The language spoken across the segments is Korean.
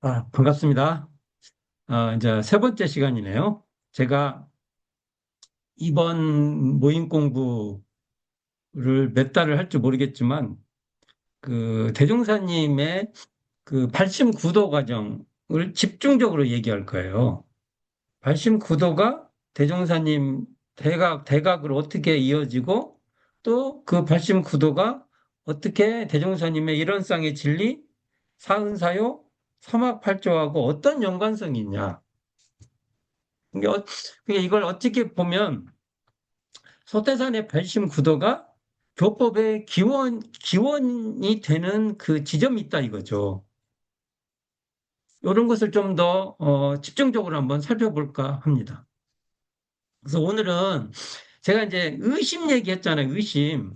반갑습니다. 이제 세 번째 시간이네요. 제가 이번 모임 공부를 몇 달을 할지 모르겠지만, 그 대종사님의 그 발심 구도 과정을 집중적으로 얘기할 거예요. 발심 구도가 대종사님 대각으로 어떻게 이어지고, 또 그 발심 구도가 어떻게 대종사님의 일원상의 진리, 사은사요, 삼합팔조하고 어떤 연관성이 있냐. 이게 이걸 어떻게 보면 소태산의 발심 구도가 교법의 기원이 되는 그 지점이 있다 이거죠. 이런 것을 좀 더 집중적으로 한번 살펴볼까 합니다. 그래서 오늘은 제가 이제 의심 얘기했잖아요. 의심.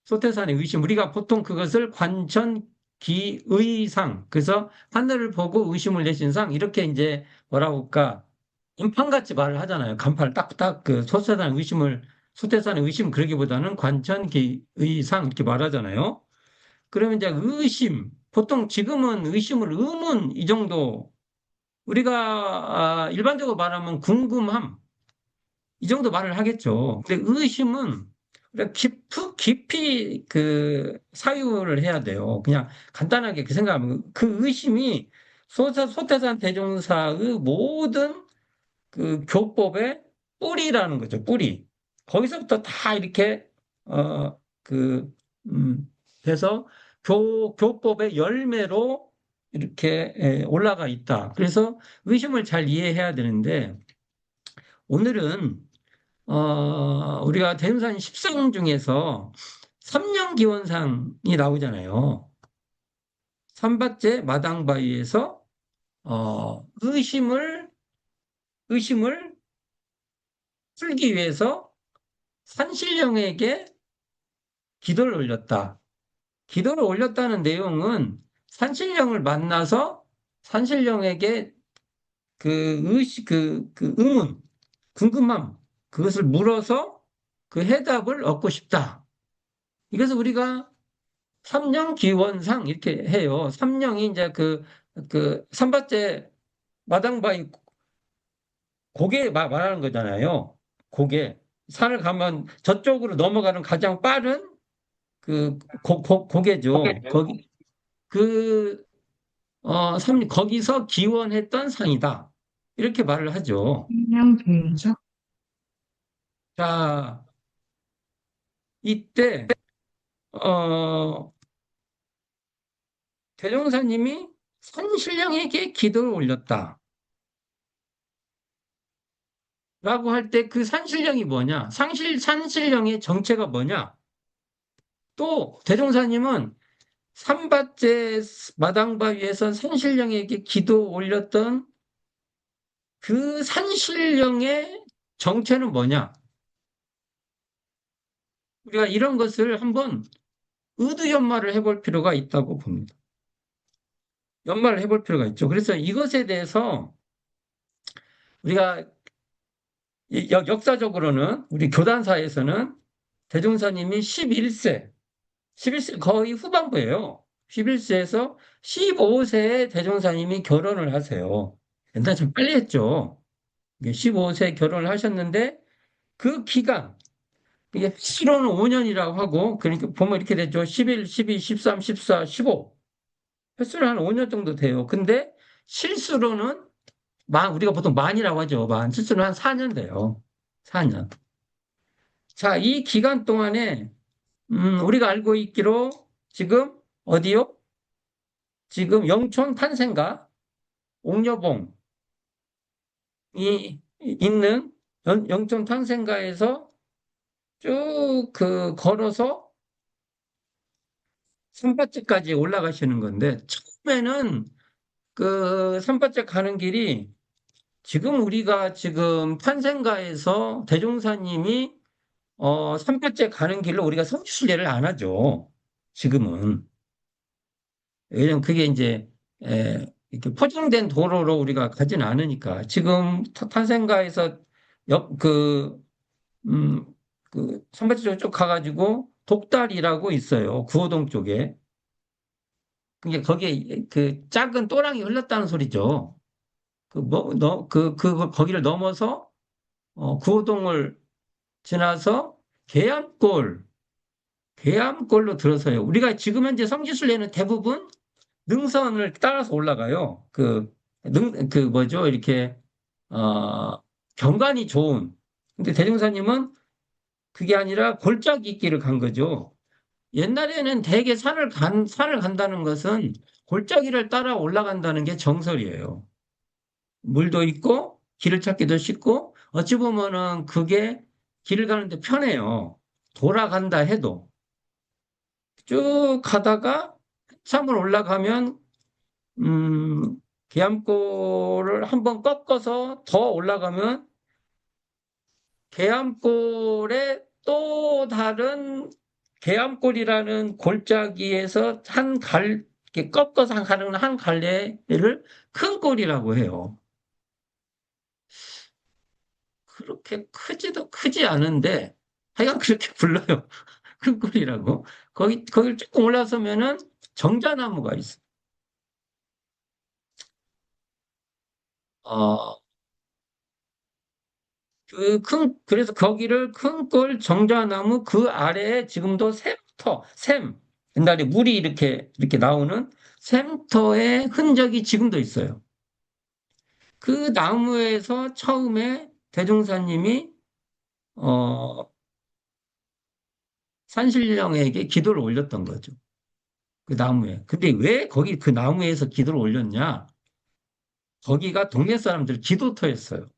소태산의 의심. 우리가 보통 그것을 관천기의상. 그래서 하늘을 보고 의심을 내신 상. 이렇게 이제 뭐라고 할까. 간판같이 말을 하잖아요. 간판을 딱딱 그 소태산의 의심 그러기보다는 관천기의상 이렇게 말하잖아요. 그러면 이제 의심. 보통 지금은 의심을 의문 이 정도 우리가 일반적으로 말하면 궁금함 이 정도 말을 하겠죠. 근데 의심은 우리가 깊이 그 사유를 해야 돼요. 그냥 간단하게 그 생각하면 그 의심이 소태산 대종사의 모든 그 교법의 뿌리라는 거죠. 뿌리. 거기서부터 다 이렇게 그 해서 교법의 열매로 이렇게 올라가 있다. 그래서 의심을 잘 이해해야 되는데 오늘은 우리가 대흥산 10성 중에서 삼령기원상이 나오잖아요. 삼바째 마당바위에서 의심을 풀기 위해서 산신령에게 기도를 올렸다. 기도를 올렸다는 내용은 산신령을 만나서 산신령에게 그 의문, 궁금함, 그것을 물어서 그 해답을 얻고 싶다. 이것을 우리가 삼령기원상 이렇게 해요. 삼령이 이제 그 삼바째 마당바위 고개 말하는 거잖아요. 고개. 산을 가면 저쪽으로 넘어가는 가장 빠른 고개죠. 그, 거기서 기원했던 상이다. 이렇게 말을 하죠. 생명계죠? 자, 이때, 어, 대종사님이 산신령에게 기도를 올렸다. 라고 할 때 그 산신령이 뭐냐? 산신령의 정체가 뭐냐? 또, 대종사님은 삼바째 마당바위에서 산신령에게 기도 올렸던 그 산신령의 정체는 뭐냐? 우리가 이런 것을 한번 의두연마를 해볼 필요가 있다고 봅니다. 연마를 해볼 필요가 있죠. 그래서 이것에 대해서 우리가 역사적으로는 우리 교단사에서는 대종사님이 11세 거의 후반부예요. 11세에서 15세에 대종사님이 결혼을 하세요. 옛날 좀 빨리 했죠. 15세 결혼을 하셨는데 그 기간, 이게 실로는 5년이라고 하고, 그러니까 보면 이렇게 되죠. 11, 12, 13, 14, 15. 횟수로 한 5년 정도 돼요. 근데 실수로는 우리가 보통 만이라고 하죠. 실수로 한 4년 돼요. 4년. 자, 이 기간 동안에 우리가 알고 있기로 지금 어디요? 지금 영촌 탄생가 옥녀봉이 있는 영촌 탄생가에서 쭉 그 걸어서 산바지까지 올라가시는 건데 처음에는 그 산바지 가는 길이 지금 우리가 지금 탄생가에서 대종사님이 산바째 가는 길로 우리가 성지순례를 안 하죠. 지금은. 왜냐면 그게 이제 이렇게 포장된 도로로 우리가 가진 않으니까. 지금 탄생가에서 옆, 그, 음, 그 산바째 쪽 가가지고 독달이라고 있어요. 구호동 쪽에. 그러니까 거기에 그 작은 또랑이 흘렀다는 소리죠. 거기를 넘어서 구호동을 지나서 계암골, 계암골로 들어서요. 우리가 지금 현재 성지순례는 대부분 능선을 따라서 올라가요. 그 뭐죠? 이렇게, 어, 경관이 좋은. 근데 대종사님은 그게 아니라 골짜기 길을 간 거죠. 옛날에는 대개 산을 간다는 것은 골짜기를 따라 올라간다는 게 정설이에요. 물도 있고, 길을 찾기도 쉽고, 어찌 보면은 그게 길을 가는데 편해요. 돌아간다 해도. 쭉 가다가 한참을 올라가면, 음, 계암골을 한번 꺾어서 더 올라가면 계암골의 또 다른 계암골이라는 골짜기에서 이렇게 꺾어서 가는 한 갈래를 큰 골이라고 해요. 그렇게 크지도 크지 않은데 하여간 그렇게 불러요. 큰 꿀이라고. 거기 조금 올라서면은 정자나무가 있어. 어, 그래서 거기를 큰 꿀 정자나무 그 아래에 지금도 샘, 옛날에 물이 이렇게 나오는 샘터의 흔적이 지금도 있어요. 그 나무에서 처음에 대종사님이, 어, 산신령에게 기도를 올렸던 거죠. 그 나무에. 근데 왜 거기 그 나무에서 기도를 올렸냐? 거기가 동네 사람들 기도터였어요.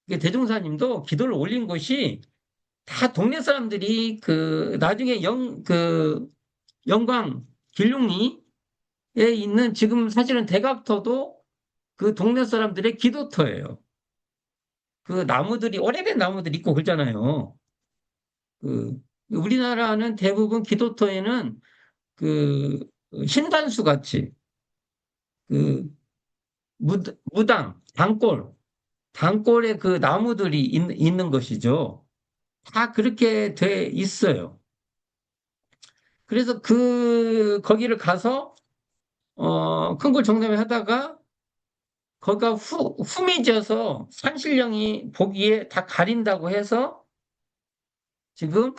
그 대종사님도 기도를 올린 곳이 다 동네 사람들이 나중에 영광, 길룡리에 있는 지금 사실은 대각터도 그 동네 사람들의 기도터예요. 그 나무들이, 오래된 나무들이 있고 그러잖아요. 그, 우리나라는 대부분 기도터에는 그, 신단수 같이, 그, 단골에 그 나무들이 있는 것이죠. 다 그렇게 돼 있어요. 그래서 거기를 가서, 큰 걸 정담회 하다가, 거기가 후미져서 산신령이 보기에 다 가린다고 해서 지금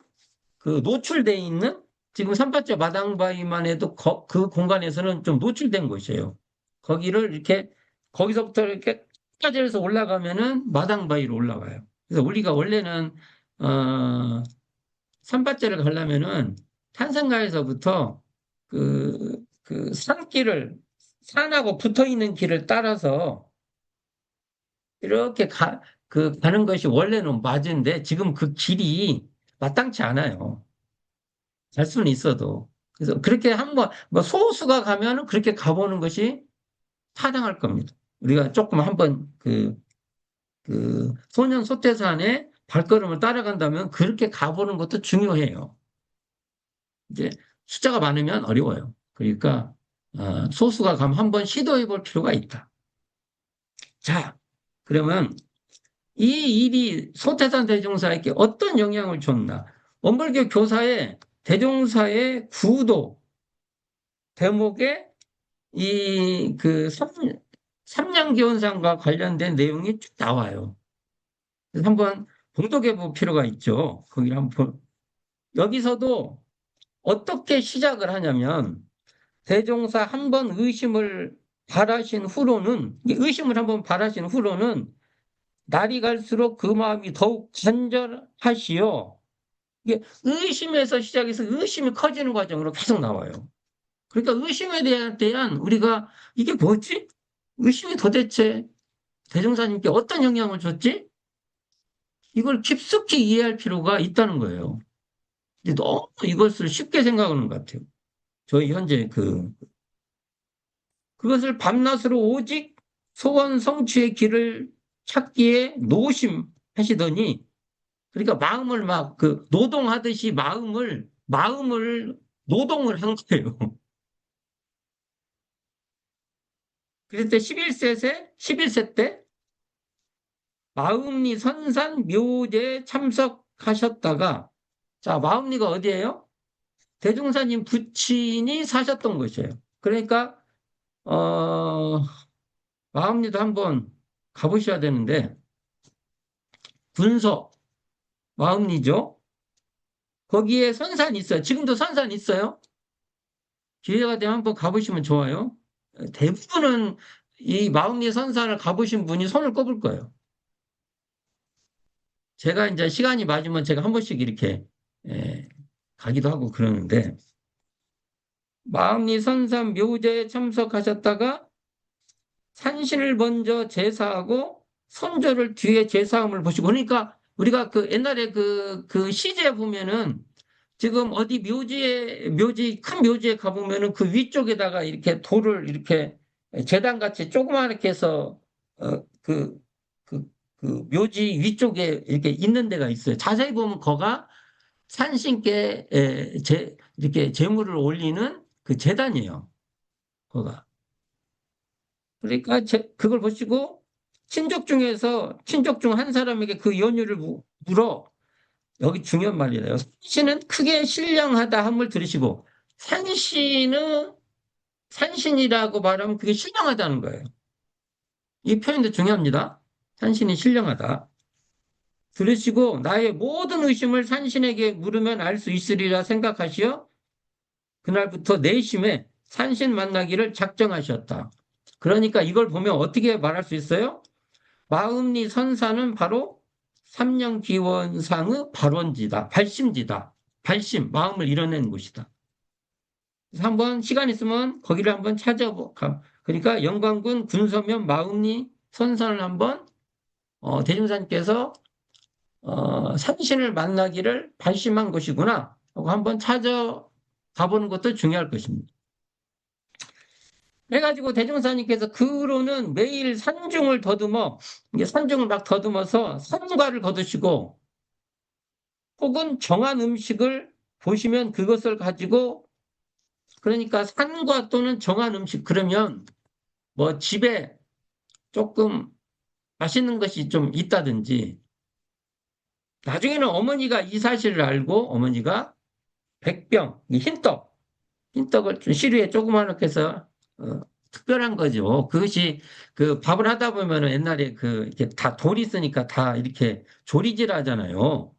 그 노출돼 있는 지금 삼파자 마당바위만 해도 그 공간에서는 좀 노출된 곳이에요. 거기를 이렇게, 거기서부터 이렇게 끝까지 해서 올라가면은 마당바위로 올라가요. 그래서 우리가 원래는, 어, 산밭제를 가려면은 탄산가에서부터 산하고 붙어 있는 길을 따라서 이렇게 가는 것이 원래는 맞은데 지금 그 길이 마땅치 않아요. 갈 수는 있어도. 그래서 그렇게 한번, 뭐 소수가 가면은 그렇게 가보는 것이 타당할 겁니다. 우리가 조금 한번 소년 소태산의 발걸음을 따라간다면 그렇게 가보는 것도 중요해요. 이제 숫자가 많으면 어려워요. 그러니까 소수가 가면 한번 시도해 볼 필요가 있다. 자, 그러면 이 일이 소태산 대종사에게 어떤 영향을 줬나? 원불교 교사의 대종사의 구도 대목에 삼량기원상과 관련된 내용이 쭉 나와요. 그래서 한번 봉독해 볼 필요가 있죠. 거기 여기서도 어떻게 시작을 하냐면 대종사 한 번 의심을 한번 바라신 후로는 날이 갈수록 그 마음이 더욱 간절하시오. 이게 의심에서 시작해서 의심이 커지는 과정으로 계속 나와요. 그러니까 의심에 대한 우리가 이게 뭐지? 의심이 도대체 대종사님께 어떤 영향을 줬지? 이걸 깊숙이 이해할 필요가 있다는 거예요. 근데 너무 이것을 쉽게 생각하는 것 같아요. 저희 현재 그것을 밤낮으로 오직 소원 성취의 길을 찾기에 노심하시더니, 그러니까 마음을 막 노동하듯이 마음을 노동을 한 거예요. 그랬을 때 11세 때 마음리 선산 묘제에 참석하셨다가, 자, 마음리가 어디예요? 대종사님 부친이 사셨던 곳이에요. 그러니까 어, 마음리도 한번 가보셔야 되는데 군소 마음리죠. 거기에 선산 있어요. 지금도 선산 있어요. 기회가 되면 한번 가보시면 좋아요. 대부분은 이 마음리 선산을 가보신 분이 손을 꼽을 거예요. 제가 이제 시간이 맞으면 제가 한 번씩 이렇게 예, 가기도 하고 그러는데 마음리 선산 묘제에 참석하셨다가 산신을 먼저 제사하고 선조를 뒤에 제사함을 보시고 그러니까 우리가 그 옛날에 그 시제 보면은 지금 어디 큰 묘지에 가보면은 그 위쪽에다가 이렇게 돌을 이렇게 재단같이 조그맣게 해서 그, 그 묘지 위쪽에 이렇게 있는 데가 있어요. 자세히 보면 거가 산신께 이렇게 제물을 올리는 그 재단이에요. 거가. 그러니까 그걸 보시고 친족 중 한 사람에게 그 연유를 물어 여기 중요한 말이래요. 산신은 크게 신령하다 함을 들으시고 산신은 산신이라고 말하면 그게 신령하다는 거예요. 이 표현도 중요합니다. 산신이 신령하다. 들으시고 나의 모든 의심을 산신에게 물으면 알 수 있으리라 생각하시어 그날부터 내심에 산신 만나기를 작정하셨다. 그러니까 이걸 보면 어떻게 말할 수 있어요? 마음리 선사는 바로 삼령기원상의 발원지다. 발심지다. 발심, 마음을 이뤄낸 곳이다. 그래서 한번 시간 있으면 거기를 한번 찾아보가. 그러니까 영광군 군서면 마음리 선산을 한번 대중사님께서 삼신을 만나기를 발심한 곳이구나 하고 한번 찾아가 보는 것도 중요할 것입니다. 그래가지고 대종사님께서 그 후로는 매일 산중을 더듬어 이게 산중을 막 더듬어서 산과를 거두시고 혹은 정한 음식을 보시면 그것을 가지고 그러니까 산과 또는 정한 음식 그러면 뭐 집에 조금 맛있는 것이 좀 있다든지 나중에는 어머니가 이 사실을 알고 어머니가 백병 흰떡을 좀 시루에 조그맣게 해서 어, 특별한 거죠. 그것이 그 밥을 하다 보면은 옛날에 그 이렇게 다 돌이 있으니까 다 이렇게 조리질 하잖아요.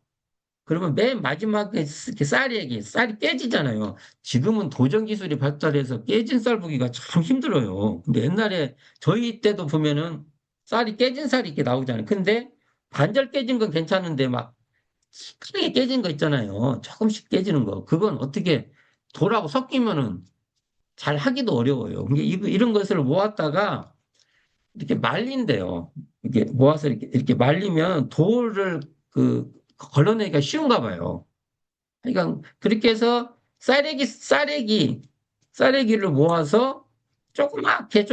그러면 맨 마지막에 이렇게 쌀이 깨지잖아요. 지금은 도전 기술이 발달해서 깨진 쌀 보기가 참 힘들어요. 근데 옛날에 저희 때도 보면은 쌀이 깨진 쌀이 이렇게 나오잖아요. 근데 반절 깨진 건 괜찮은데 막 크게 깨진 거 있잖아요. 조금씩 깨지는 거. 그건 어떻게 돌하고 섞이면은 잘 하기도 어려워요. 이런 것을 모았다가 이렇게 말린대요. 이렇게 모아서 이렇게 말리면 돌을 걸러내기가 쉬운가 봐요. 그러니까 그렇게 해서 쌀래기를 모아서 조그맣게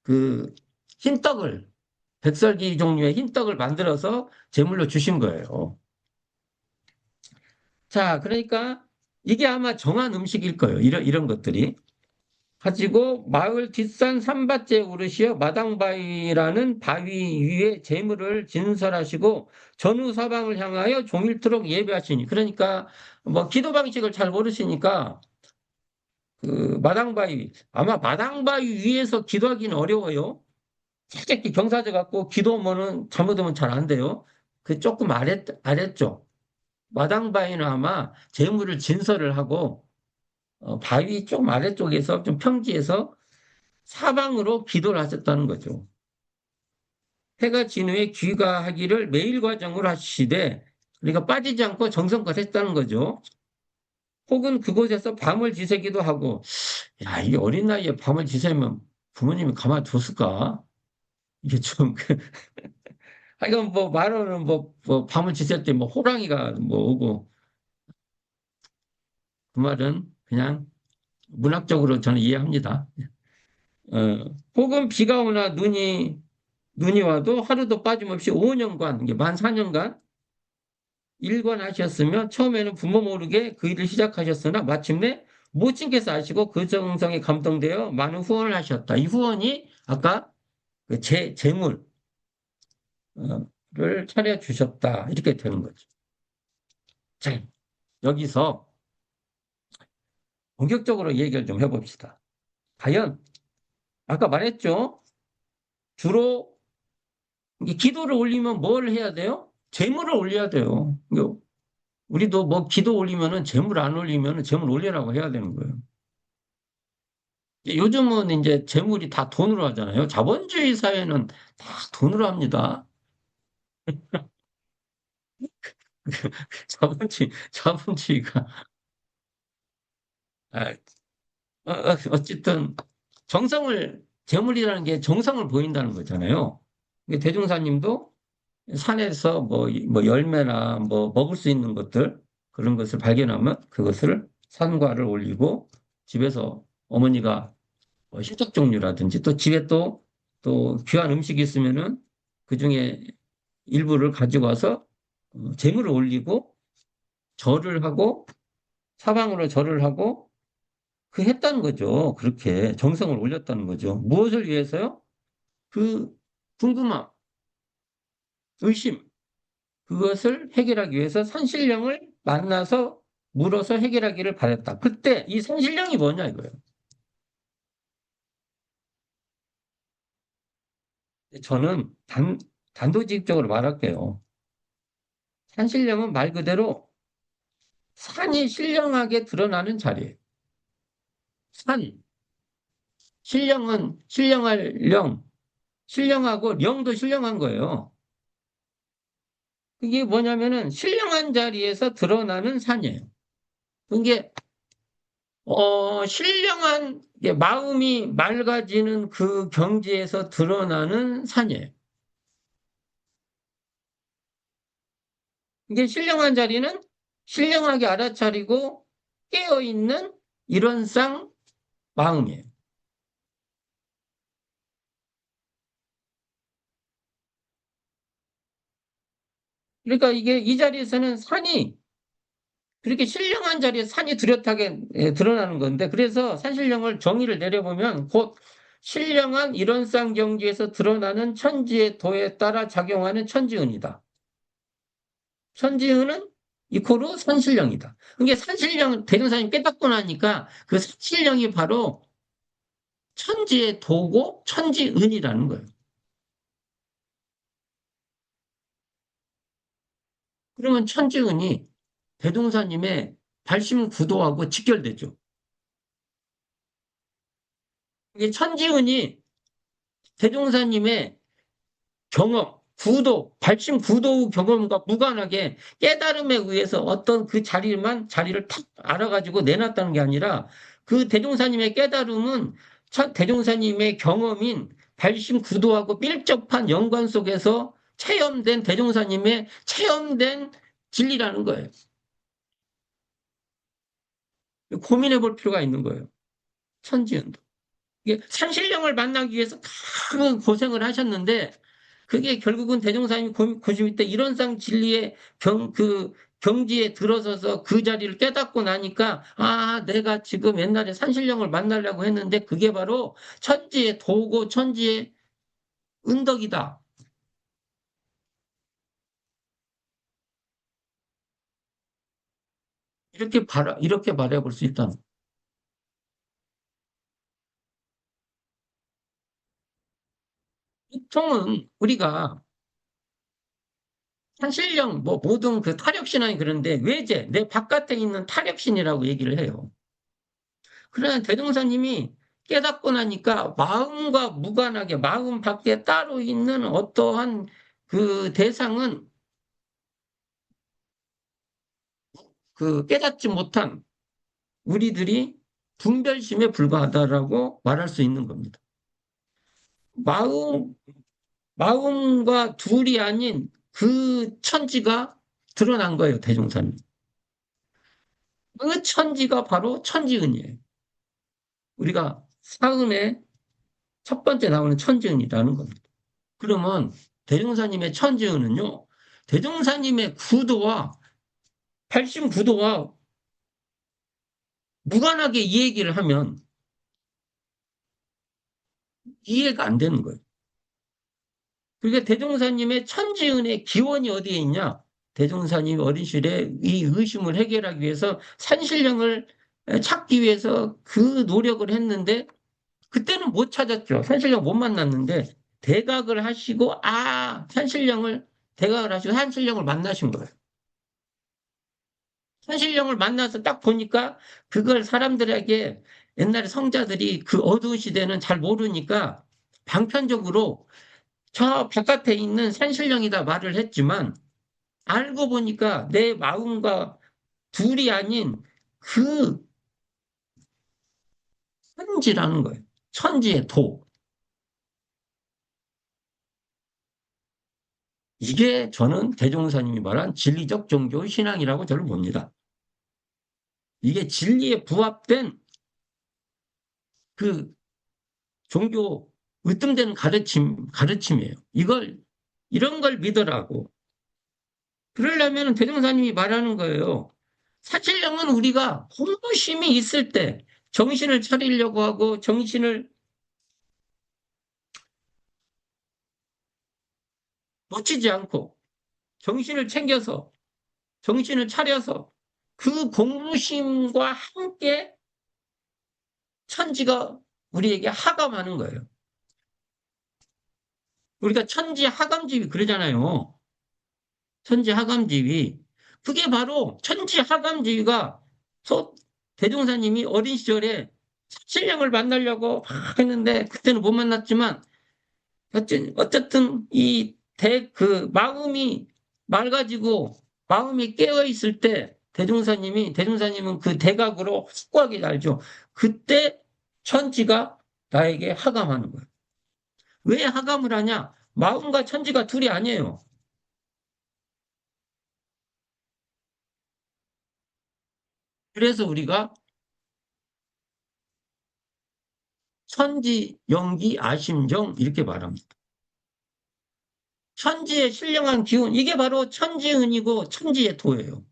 그 흰떡을, 백설기 종류의 흰떡을 만들어서 제물로 주신 거예요. 자, 그러니까 이게 아마 정한 음식일 거예요. 이런 것들이. 가지고 마을 뒷산 산밭에 오르시어 마당바위라는 바위 위에 재물을 진설하시고 전후 사방을 향하여 종일토록 예배하시니 그러니까 뭐 기도 방식을 잘 모르시니까 그 마당바위 아마 마당바위 위에서 기도하기는 어려워요. 살짝 경사져 갖고 기도하면은 잘못하면 잘 안 돼요. 그 조금 아랬죠. 마당바위는 아마 재물을 진설을 하고 바위 좀 아래쪽에서 좀 평지에서 사방으로 기도를 하셨다는 거죠. 해가 진 후에 귀가하기를 매일 과정으로 하시되, 그러니까 빠지지 않고 정성껏 했다는 거죠. 혹은 그곳에서 밤을 지새기도 하고, 야, 이게 어린 나이에 밤을 지새면 부모님이 가만뒀을까? 이게 좀, 하여간 뭐 말로는 뭐 밤을 지샐 때 뭐 호랑이가 뭐 오고, 그 말은 그냥 문학적으로 저는 이해합니다. 혹은 비가 오나 눈이 와도 하루도 빠짐없이 5년간, 이게 만 4년간 일관하셨으며 처음에는 부모 모르게 그 일을 시작하셨으나 마침내 모친께서 아시고 그 정성에 감동되어 많은 후원을 하셨다. 이 후원이 아까 그 재물을 차려주셨다. 이렇게 되는 거죠. 자, 여기서 본격적으로 얘기를 좀 해봅시다. 과연 아까 말했죠? 주로 이 기도를 올리면 뭘 해야 돼요? 재물을 올려야 돼요. 우리도 뭐 기도 올리면은 재물 안 올리면은 재물 올리라고 해야 되는 거예요. 요즘은 이제 재물이 다 돈으로 하잖아요. 자본주의 사회는 다 돈으로 합니다. 자본주의가 아, 어쨌든 재물이라는 게 정성을 보인다는 거잖아요. 대종사님도 산에서 뭐 열매나 뭐 먹을 수 있는 것들 그런 것을 발견하면 그것을 산과를 올리고 집에서 어머니가 뭐 희석 종류라든지 또 집에 또 귀한 음식이 있으면은 그 중에 일부를 가지고 와서 재물을 올리고 절을 하고 사방으로 절을 하고 그 했다는 거죠. 그렇게 정성을 올렸다는 거죠. 무엇을 위해서요? 그 궁금함, 의심, 그것을 해결하기 위해서 산신령을 만나서 물어서 해결하기를 바랬다. 그때 이 산신령이 뭐냐 이거예요. 저는 단도직입적으로 말할게요. 산신령은 말 그대로 산이 신령하게 드러나는 자리예요. 산, 신령은 신령할 령, 신령하고 령도 신령한 거예요. 이게 뭐냐면은 신령한 자리에서 드러나는 산이에요. 이게 신령한 마음이 맑아지는 그 경지에서 드러나는 산이에요. 이게 신령한 자리는 신령하게 알아차리고 깨어있는 이런 쌍 마음이에요. 그러니까 이게 이 자리에서는 산이 그렇게 신령한 자리에 산이 뚜렷하게 드러나는 건데 그래서 산신령을 정의를 내려보면 곧 신령한 이론상 경지에서 드러나는 천지의 도에 따라 작용하는 천지은이다. 천지은은 이코로 산신령이다. 그게 산신령 대종사님 깨닫고 나니까 그 산신령이 바로 천지의 도고 천지은이라는 거예요. 그러면 천지은이 대종사님의 발심구도하고 직결되죠. 이게 천지은이 대종사님의 경험, 발심 구도 경험과 무관하게 깨달음에 의해서 어떤 그 자리를 탁 알아가지고 내놨다는 게 아니라 그 대종사님의 깨달음은 대종사님의 경험인 발심 구도하고 밀접한 연관 속에서 체험된 대종사님의 체험된 진리라는 거예요. 고민해 볼 필요가 있는 거예요. 천지연도. 이게 산신령을 만나기 위해서 큰 고생을 하셨는데 그게 결국은 대종사님이 90대 일원상 진리의 경지에 들어서서 그 자리를 깨닫고 나니까 내가 지금 옛날에 산신령을 만나려고 했는데 그게 바로 천지의 도고 천지의 은덕이다. 이렇게 말해볼 수 있다. 보통은 우리가 산신령 뭐 모든 그 타력신앙이 그런데 외제 내 바깥에 있는 타력신이라고 얘기를 해요. 그러나 대종사님이 깨닫고 나니까 마음과 무관하게 마음 밖에 따로 있는 어떠한 그 대상은 그 깨닫지 못한 우리들이 분별심에 불과하다라고 말할 수 있는 겁니다. 마음, 마음과 둘이 아닌 그 천지가 드러난 거예요, 대종사님. 그 천지가 바로 천지은이에요. 우리가 사음의 첫 번째 나오는 천지은이라는 겁니다. 그러면 대종사님의 천지은은요, 대종사님의 구도와 89도와 무관하게 이 얘기를 하면 이해가 안 되는 거예요. 그러니까 대종사님의 천지은의 기원이 어디에 있냐? 대종사님 어린실에 이 의심을 해결하기 위해서 산신령을 찾기 위해서 그 노력을 했는데 그때는 못 찾았죠. 산신령 못 만났는데 대각을 하시고 산신령을 대각을 하시고 산신령을 만나신 거예요. 산신령을 만나서 딱 보니까 그걸 사람들에게 옛날에 성자들이 그 어두운 시대는 잘 모르니까 방편적으로 저 바깥에 있는 산신령이다 말을 했지만 알고 보니까 내 마음과 둘이 아닌 그 천지라는 거예요. 천지의 도. 이게 저는 대종사님이 말한 진리적 종교 신앙이라고 저는 봅니다. 이게 진리에 부합된 그 종교 으뜸되는 가르침이에요. 이런 걸 믿으라고. 그러려면 대종사님이 말하는 거예요. 사실령은 우리가 공부심이 있을 때 정신을 차리려고 하고 정신을 놓치지 않고 정신을 챙겨서 정신을 차려서 그 공부심과 함께 천지가 우리에게 하감하는 거예요. 우리가 천지 하감집이 그러잖아요. 천지 하감집이. 그게 바로 천지 하감집이가 대종사님이 어린 시절에 사칠령을 만나려고 막 했는데 그때는 못 만났지만 어쨌든 마음이 맑아지고 마음이 깨어 있을 때 대종사님은 그 대각으로 확고하게 알죠. 그때 천지가 나에게 하감하는 거예요. 왜 하감을 하냐? 마음과 천지가 둘이 아니에요. 그래서 우리가 천지, 영기, 아심정 이렇게 말합니다. 천지의 신령한 기운, 이게 바로 천지은이고 천지의 도예요.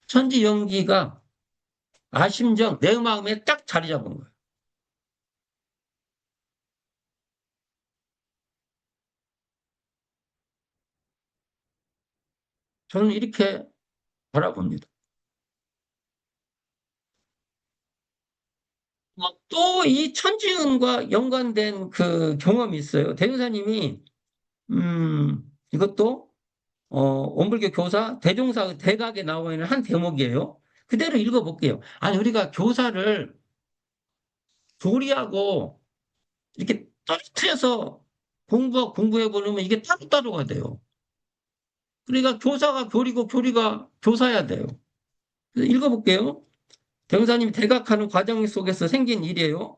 천지 영기가 아심정, 내 마음에 딱 자리 잡은 거예요. 저는 이렇게 바라봅니다. 또 이 천지운과 연관된 그 경험이 있어요. 대유사님이 이것도 원불교 교사 대종사 대각에 나와 있는 한 대목이에요. 그대로 읽어볼게요. 아니 우리가 교사를 조리하고 이렇게 떨어뜨려서 공부해 보려면 이게 따로따로가 돼요. 그러니까 교사가 교리고 교리가 교사야 돼요. 그래서 읽어볼게요. 대종사님이 대각하는 과정 속에서 생긴 일이에요.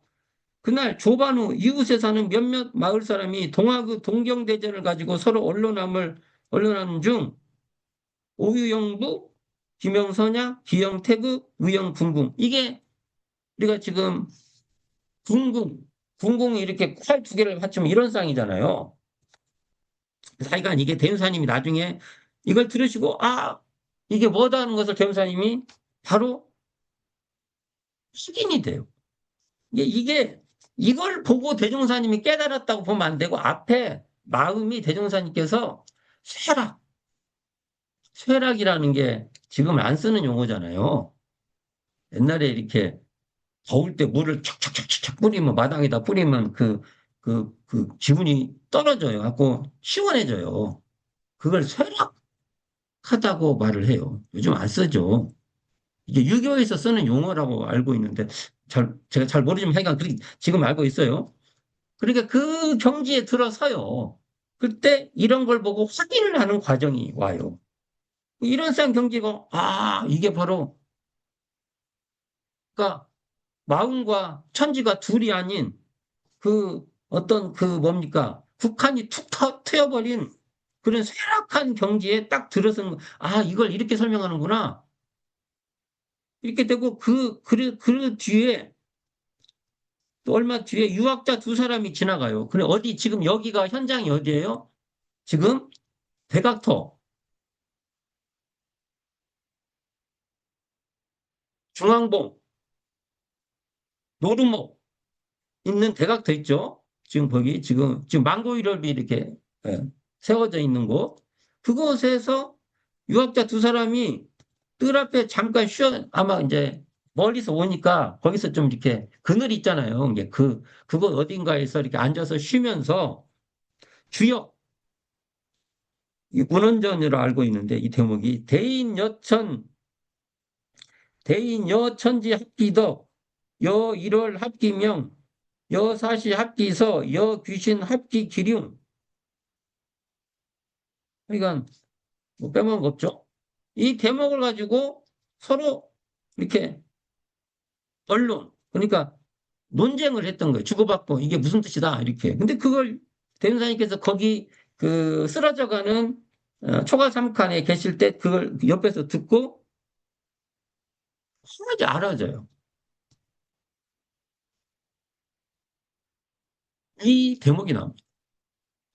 그날 조반후 이웃에 사는 몇몇 마을 사람이 동학의 동경대전을 가지고 서로 언론하는 중 오유영부, 김영선야, 기영태극, 의영궁궁. 이게 우리가 지금 궁궁, 궁궁이 이렇게 활 두 개를 받치면 이런 쌍이잖아요. 사이간 이게 대운사님이 나중에 이걸 들으시고 이게 뭐다 하는 것을 대운사님이 바로 확인이 돼요. 이걸 보고 대종사님이 깨달았다고 보면 안 되고 앞에 마음이 대종사님께서 쇠락, 쇠락이라는 게 지금 안 쓰는 용어잖아요. 옛날에 이렇게 더울 때 물을 척척척척 뿌리면 마당에다 뿌리면 그 기분이 떨어져요. 갖고 시원해져요. 그걸 쇠락하다고 말을 해요. 요즘 안 쓰죠. 이게 유교에서 쓰는 용어라고 알고 있는데 제가 잘 모르지만 하여간 지금 알고 있어요. 그러니까 그 경지에 들어서요. 그때 이런 걸 보고 확인을 하는 과정이 와요. 이런 쌍 경지가 이게 바로 그러니까 마음과 천지가 둘이 아닌 그 어떤 그 뭡니까? 북한이 툭 트여버린 그런 쇠락한 경지에 딱 들어서는 이걸 이렇게 설명하는구나. 이렇게 되고 그 뒤에 또 얼마 뒤에 유학자 두 사람이 지나가요. 근데 지금 여기가 현장이 어디예요? 지금 대각터, 중앙봉, 노루목 있는 대각터 있죠? 지금 거기 지금 망고일업이 이렇게 예, 세워져 있는 곳. 그곳에서 유학자 두 사람이 뜰 앞에 잠깐 아마 이제 멀리서 오니까 거기서 좀 이렇게 그늘 있잖아요. 이게 그곳 어딘가에서 이렇게 앉아서 쉬면서 주역, 이 문헌전으로 알고 있는데 이 대목이 대인 여천지 합기덕 여 일월 합기명 여사시 합기서 여귀신 합기기륭. 그러니까 뭐 빼먹은 거 없죠. 이 대목을 가지고 서로 이렇게 언론 그러니까 논쟁을 했던 거예요. 주고받고 이게 무슨 뜻이다 이렇게. 근데 그걸 대운사님께서 거기 그 쓰러져가는 초가 삼칸에 계실 때 그걸 옆에서 듣고 하나지 알아져요. 이 대목이 나옵니다.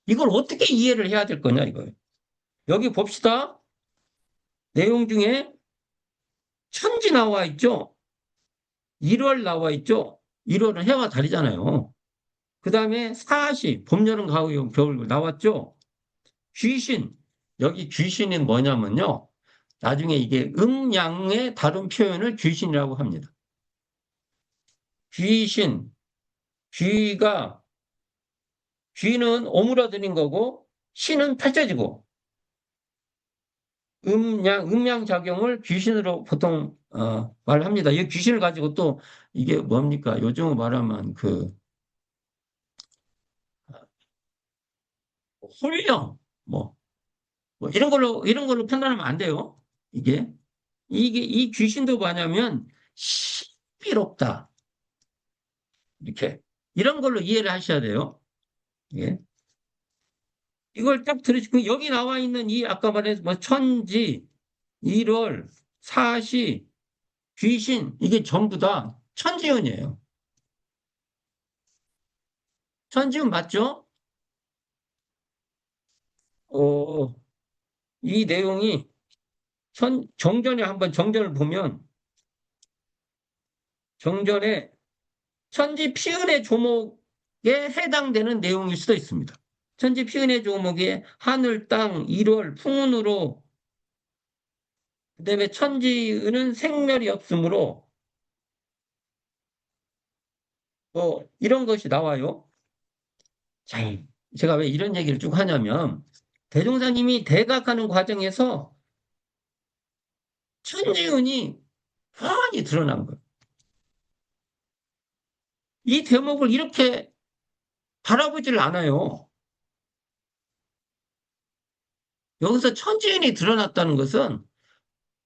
이걸 어떻게 이해를 해야 될 거냐 이거예요. 여기 봅시다. 내용 중에 천지 나와 있죠. 1월 나와 있죠. 1월은 해와 달이잖아요. 그 다음에 사시, 봄, 여름, 가을, 겨울 나왔죠. 귀신, 여기 귀신은 뭐냐면요. 나중에 이게 음양의 다른 표현을 귀신이라고 합니다. 귀신, 귀가, 귀는 오므라드는 거고, 신은 펼쳐지고, 음양작용을 귀신으로 보통, 말합니다. 이 귀신을 가지고 또 이게 뭡니까? 요즘 말하면 홀령, 뭐, 뭐 이런 걸로 판단하면 안 돼요. 이 귀신도 뭐냐면, 신비롭다. 이렇게. 이런 걸로 이해를 하셔야 돼요. 예. 이걸 딱 들으시고, 여기 나와 있는 이, 아까 말한 뭐, 천지, 일월, 사시, 귀신, 이게 전부 다 천지연이에요. 천지연 맞죠? 어, 이 내용이 정전에 한번 정전을 보면, 정전에 천지 피은의 조목에 해당되는 내용일 수도 있습니다. 천지 피은의 조목에 하늘, 땅, 일월, 풍운으로, 그다음에 천지는 생멸이 없으므로, 이런 것이 나와요. 자, 제가 왜 이런 얘기를 쭉 하냐면, 대종사님이 대각하는 과정에서 천지운이 훤히 드러난 거예요. 이 대목을 이렇게 바라보질 않아요. 여기서 천지운이 드러났다는 것은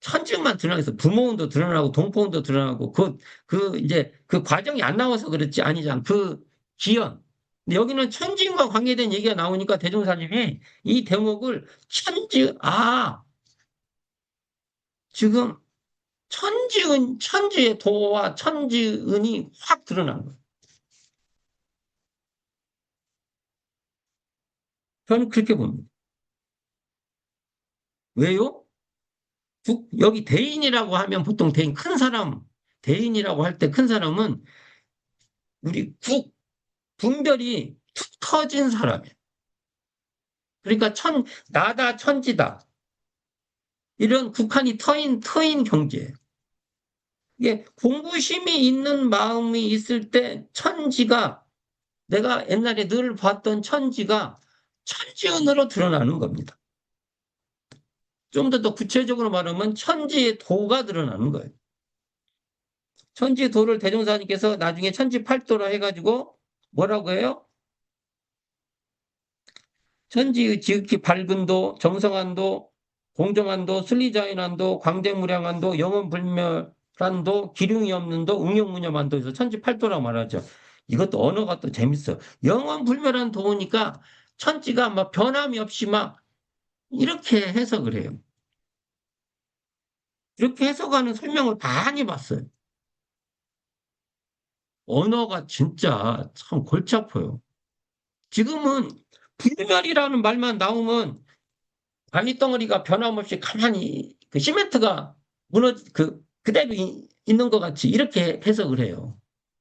천지운만 드러나서 부모운도 드러나고 동포운도 드러나고 이제 그 과정이 안 나와서 그렇지 아니잖아. 그 기연. 근데 여기는 천지운과 관계된 얘기가 나오니까 대종사님이 이 대목을 지금 천지의 도와 천지은이 확 드러난 거예요. 저는 그렇게 봅니다. 왜요? 여기 대인이라고 하면 보통 대인 큰 사람, 대인이라고 할 때 큰 사람은 우리 분별이 툭 터진 사람이에요. 그러니까 나다 천지다. 이런 국한이 터인 경지예요. 이게 공부심이 있는 마음이 있을 때 내가 옛날에 늘 봤던 천지가 천지운으로 드러나는 겁니다. 좀 더 구체적으로 말하면 천지의 도가 드러나는 거예요. 천지의 도를 대종사님께서 나중에 천지팔도라 해가지고 뭐라고 해요? 천지의 지극히 밝은 도, 정성한 도, 공정한 도, 순리자인한 도, 광대무량한 도, 영원불멸한 도, 기륭이 없는 도, 응용무념한 도에서 천지팔도라고 말하죠. 이것도 언어가 또 재밌어. 영원불멸한 도니까 천지가 막 변함이 없이 막 이렇게 해석을 해요. 이렇게 해석하는 설명을 많이 봤어요. 언어가 진짜 참 골치 아파요. 지금은 불멸이라는 말만 나오면 바위덩어리가 변함없이 가만히 그 시멘트가 그대로 있는 것 같이 이렇게 해석을 해요.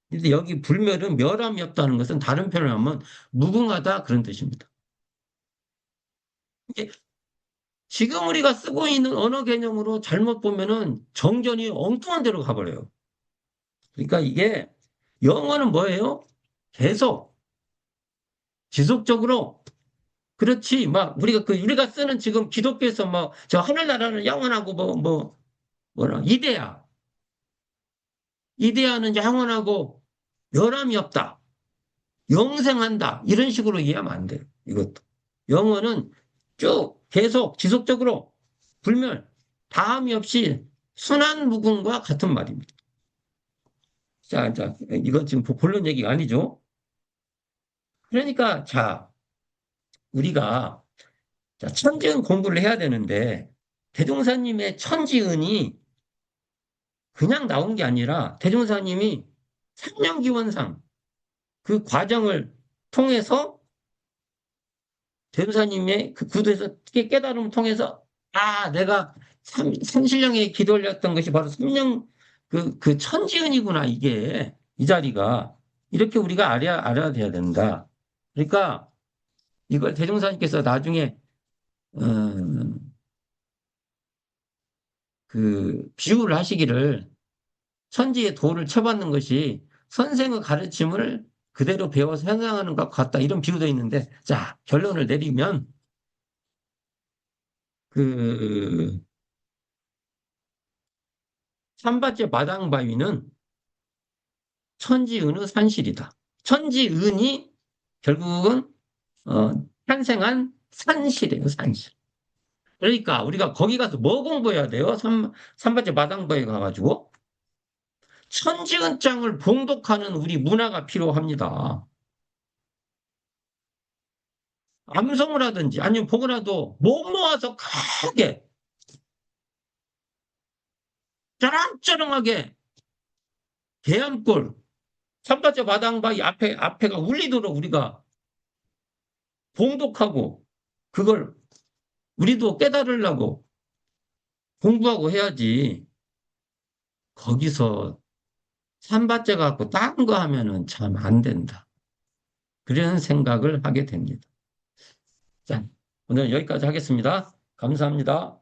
근데 여기 불멸은 멸함이 없다는 것은 다른 표현을 하면 무궁하다 그런 뜻입니다. 이게 지금 우리가 쓰고 있는 언어 개념으로 잘못 보면은 정전이 엉뚱한 데로 가버려요. 그러니까 이게 영어는 뭐예요? 계속 지속적으로 그렇지 막 우리가 쓰는 지금 기독교에서 뭐 저 하늘나라는 영원하고 뭐라 이데아는 영원하고 변함이 없다. 영생한다. 이런 식으로 이해하면 안 돼요. 이것도. 영어는 쭉 계속 지속적으로 불멸, 다함이 없이 순한 무궁과 같은 말입니다. 자, 이건 지금 본론 얘기가 아니죠. 그러니까, 자, 우리가 자, 천지은 공부를 해야 되는데, 대종사님의 천지은이 그냥 나온 게 아니라, 대종사님이 삼명기원상 그 과정을 통해서 대도사님의 그 구도에서 깨달음을 통해서 내가 산신령에 기도 올렸던 것이 바로 삼령 그 천지은이구나 이게 이 자리가 이렇게 우리가 알아야 돼야 된다. 그러니까 이걸 대종사님께서 나중에 그 비유를 하시기를 천지의 도를 쳐받는 것이 선생의 가르침을 그대로 배워서 현상하는 것 같다 이런 비유도 있는데 자 결론을 내리면 그 삼바째 마당바위는 천지은의 산실이다. 천지은이 결국은 탄생한 산실이에요, 산실. 그러니까 우리가 거기 가서 뭐 공부해야 돼요? 삼바째 마당바위 가가지고 천지은장을 봉독하는 우리 문화가 필요합니다. 암송을 하든지 아니면 보고라도 못 모아서 크게 쩌렁쩌렁하게 대암골 삼바째 마당바위 앞에가 울리도록 우리가 봉독하고 그걸 우리도 깨달으려고 공부하고 해야지. 거기서 삼바째 갖고 딴 거 하면은 참 안 된다. 그런 생각을 하게 됩니다. 자, 오늘 여기까지 하겠습니다. 감사합니다.